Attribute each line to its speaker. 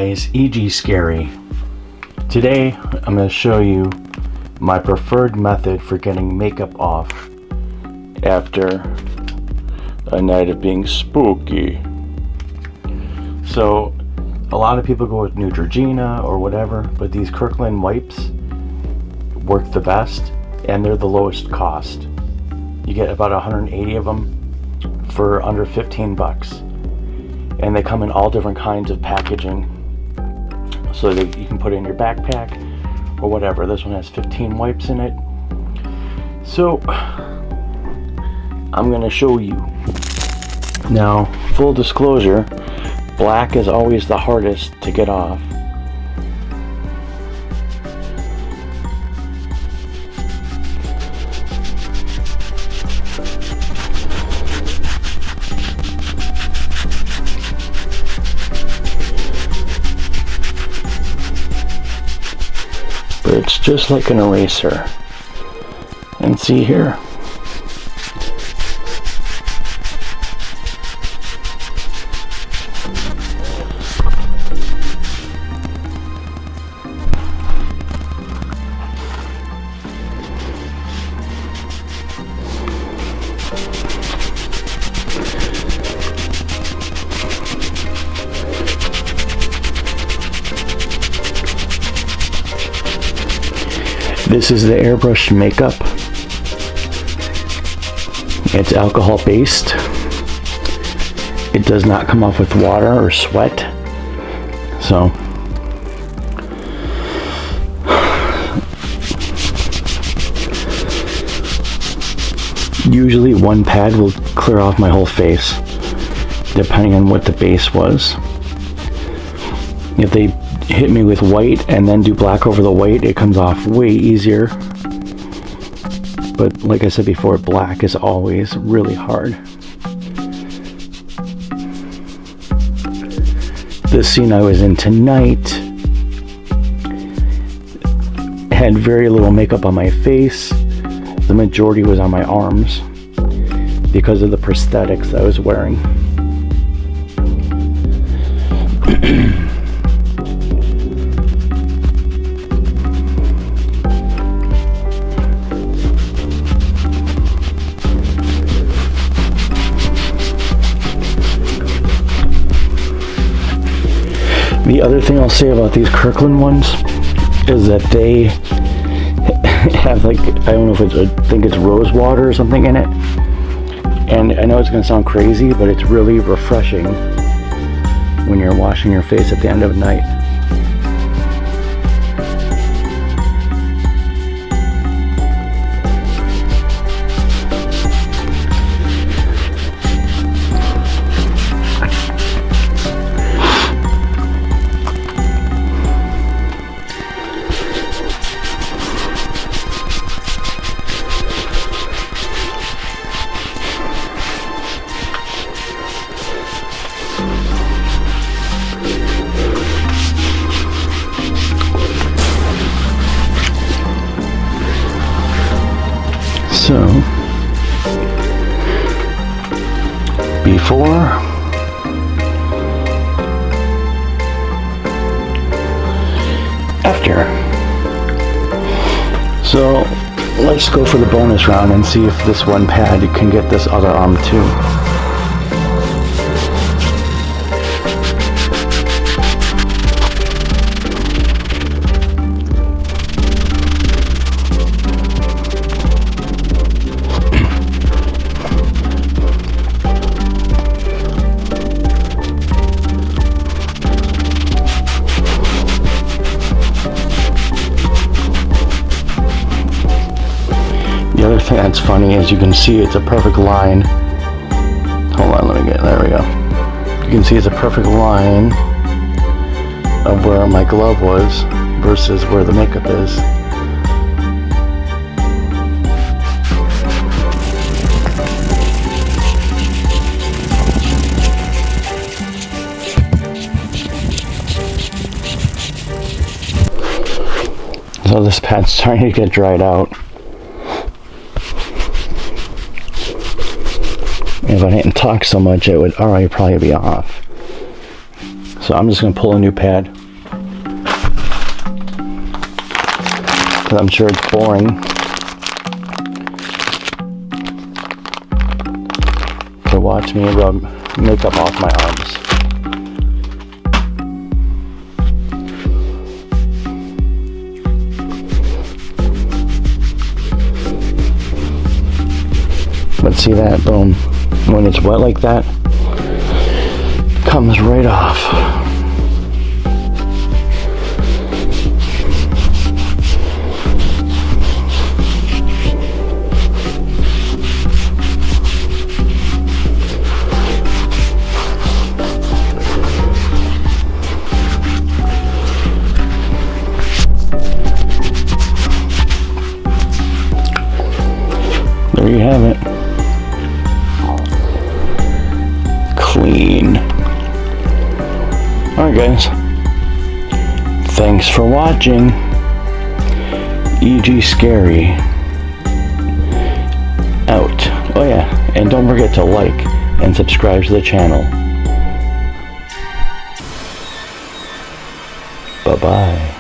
Speaker 1: guys, E.G. Scary. Today I'm going to show you my preferred method for getting makeup off after a night of being spooky. So a lot of people go with Neutrogena or whatever, but these KIRKLAND wipes work the best and they're the lowest cost. You get about 180 of them for under 15 bucks. And they come in all different kinds of packaging so that you can put it in your backpack or whatever. This one has 15 wipes in it. So I'm gonna show you. Now, full disclosure, black is always the hardest to get off. But it's just like an eraser. And see here. This is the airbrush makeup. It's alcohol based. It does not come off with water or sweat. So usually one pad will clear off my whole face, depending on what the base was. If they hit me with white and then do black over the white, it comes off way easier. But like I said before, black is always really hard. This scene I was in tonight had very little makeup on my face. The majority was on my arms because of the prosthetics I was wearing. The other thing I'll say about these KIRKLAND ones is that they have, like, I don't know if it's, I think it's rose water or something in it. And I know it's going to sound crazy, but it's really refreshing when you're washing your face at the end of the night. So, before, after. So, let's go for the bonus round and see if this one pad can get this other arm too. The other thing that's funny is you can see it's a perfect line. Hold on, there we go. You can see it's a perfect line of where my glove was versus where the makeup is. So this pad's starting to get dried out. If I didn't talk so much, it would already probably be off. So I'm just going to pull a new pad. because I'm sure it's boring. To watch me rub makeup off my arms. But see that? Boom. When it's wet like that, comes right off. There you have it. Clean. Alright guys, thanks for watching. EG Scary out. Oh yeah, and don't forget to like and subscribe to the channel. Bye bye.